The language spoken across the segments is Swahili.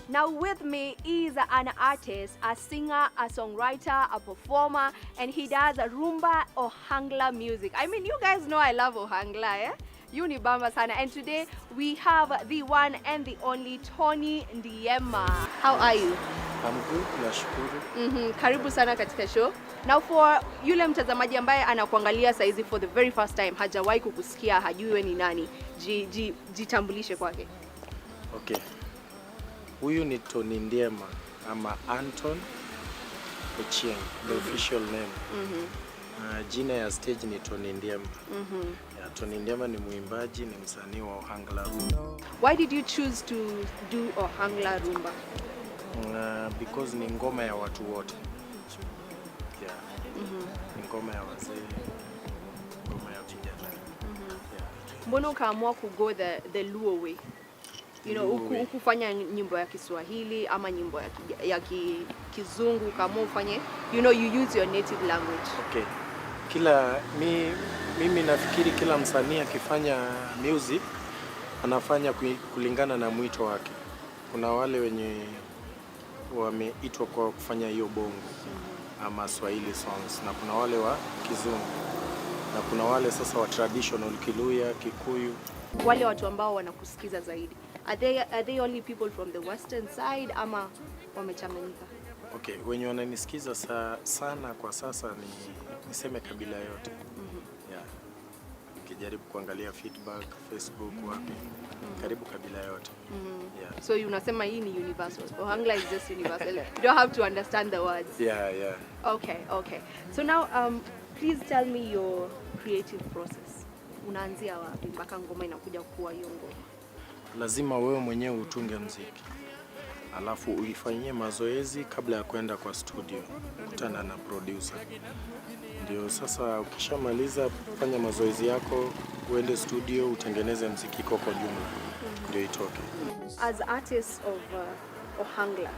Now with me is an artist, a singer, a songwriter, a performer, and he does Rumba Ohangla music. I mean, you guys know I love Ohangla, eh? Unibamba sana. And today we have the one and the only Tony Ndiema. How are you? I'm good, nashukuru. Karibu sana katika show. Now for yule mtazamaji ambaye anakuangalia saizi for the very first time, hajawahi kukusikia, hajui wewe ni nani, jitambulishe kwake. Okay. Huyu ni Tony Ndiema ama Anton Ochieng, the official name. Jina ya stage ni Tony Ndiema. Yeah, Tony Ndiema ni muimbaji, ni msanii wa Ohangla-Rhumba. Why did you choose to do Ohangla-Rhumba? Because ni ngoma ya watu wote. Yeah. Ni ngoma ya wazee, ngoma ya vijana. Yeah. Mbona ukaamua ku go the Luo way? You know, ukufanya nyimbo ya Kiswahili ama nyimbo ya Kizungu, kama ufanye, you know, you use your native language. Okay. Mimi nafikiri kila msanii akifanya music anafanya kulingana na mwito wake. Kuna wale wenye wameitwa kwa kufanya hiyo bongo ama Swahili songs, na kuna wale wa Kizungu, na kuna wale sasa wa traditional Kiluya, Kikuyu. Wale watu ambao wanakusikiza zaidi, are they only people from the western side ama wamechanganyika? Okay, wenye wananisikiza sana kwa sasa niseme kabila yote. Yeah. Ukijaribu kuangalia feedback, Facebook, wapi, karibu kabila yote. Yeah. So unasema hii ni universal. Ohangla is just universal. You don't have to understand the words. Yeah. Okay. So now please tell me your creative process. Unaanzia wapi mpaka ngoma inakuja kuwa hiyo ngoma? Lazima wewe mwenyewe utunge muziki, alafu uifanyie mazoezi kabla ya kwenda kwa studio, kutana na producer. Ndio sasa ukishamaliza kufanya mazoezi yako, uende studio utengeneze muziki kwa jumla, ndio itoke. As artists of Ohangla,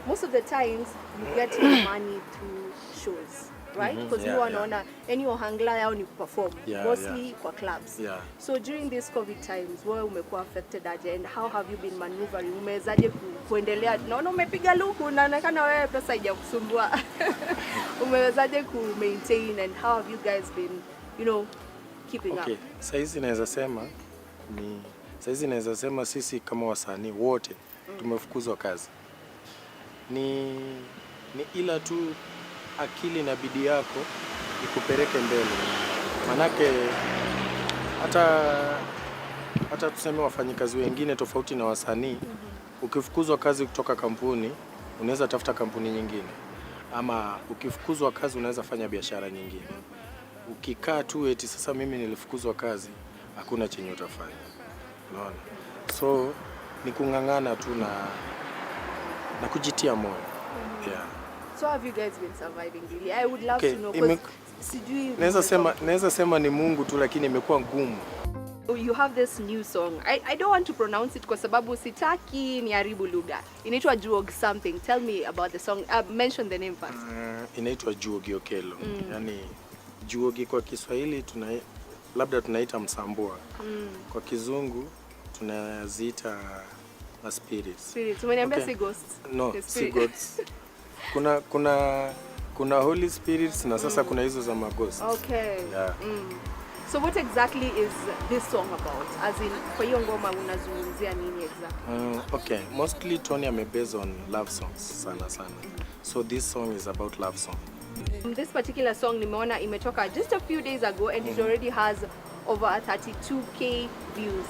most of the times you get money through shows, right? Because you wanaona any Ohangla yao ni perform, mostly kwa clubs. Yeah. So during these COVID times, wewe umekuwa affected aje, and how have you been maneuvering? Umewezaje kuendelea? Naona umepiga luku, unaonekana wewe pesa haijakusumbua. Umewezaje ku maintain, and how have you guys been, you know, keeping up? Okay, saizi naweza sema sisi kama wasanii wote tumefukuzwa kazi. Ni ila tu akili na bidii yako ikupeleke mbele. Manake hata tuseme wafanyikazi wengine tofauti na wasanii, ukifukuzwa kazi kutoka kampuni, unaweza tafuta kampuni nyingine. Ama ukifukuzwa kazi unaweza fanya biashara nyingine. Ukikaa tu eti sasa mimi nilifukuzwa kazi, hakuna chenye utafanya. Unaona? So ni kungangana tu na kujitia moyo. Yeah. So have you guys been surviving really? I would love to know, naweza sema ni Mungu tu, lakini imekuwa ngumu. You have this new song. I don't want to pronounce it kwa sababu sitaki niharibu lugha. Inaitwa Juog something. Tell me about the song. Mention the name first. Inaitwa Juogi Okelo. Yani Juogi kwa Kiswahili labda tunaita msambua. Kwa Kizungu tunaziita spirits. Spirits. Umeniambia si ghosts? No, si ghosts. Kuna holy spirits na sasa kuna hizo za maghosts. Okay. Yeah. So what exactly is this song about? As in, kwa hiyo ngoma unazungumzia nini exactly? Okay, mostly Tony amebase on love songs sana. So this song is about love song. This particular song nimeona imetoka just a few days ago, and it already has over 32k views.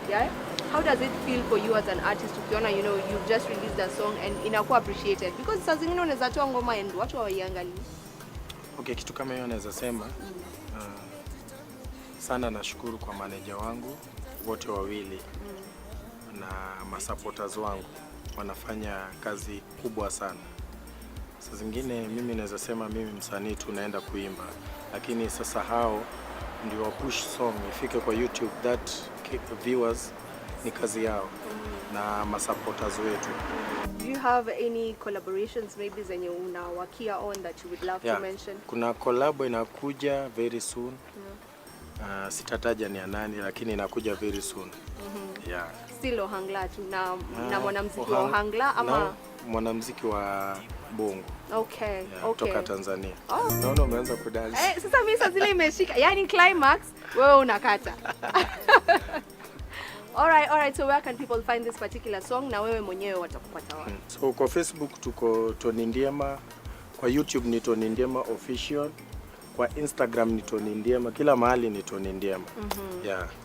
Yeah? How does it feel for you as an artist ukiona, you know, you've just released a song and inakuwa appreciated? Because saa zingine unaweza toa ngoma and watu hawaiangalii. Okay, kitu kama hiyo naweza sema sana nashukuru kwa manager wangu wote wawili na masupporters wangu, wanafanya kazi kubwa sana. Saa zingine mimi naweza sema mimi msanii tu naenda kuimba, lakini sasa hao ndio push song ifike kwa YouTube, that viewers ni kazi yao na masupporters wetu. Do you have any collaborations maybe zenye unawakia on that you would love to mention? Kuna collab inakuja very soon. Sitataja ni ya nani, lakini inakuja very soon. Yeah. Still Ohangla tu na mwanamuziki wa Ohangla ama mwanamuziki wa bongo. Okay. Yeah, Okay. Toka Tanzania. Oh. Naona umeanza kudance. Sasa mimi sasa zile imeshika. Yaani climax wewe unakata. Alright, so where can people find this particular song na wewe mwenyewe watakupata wapi? So kwa Facebook tuko Tony Ndiema, kwa YouTube ni Tony Ndiema Official, kwa Instagram ni Tony Ndiema, kila mahali ni Tony Ndiema. Yeah.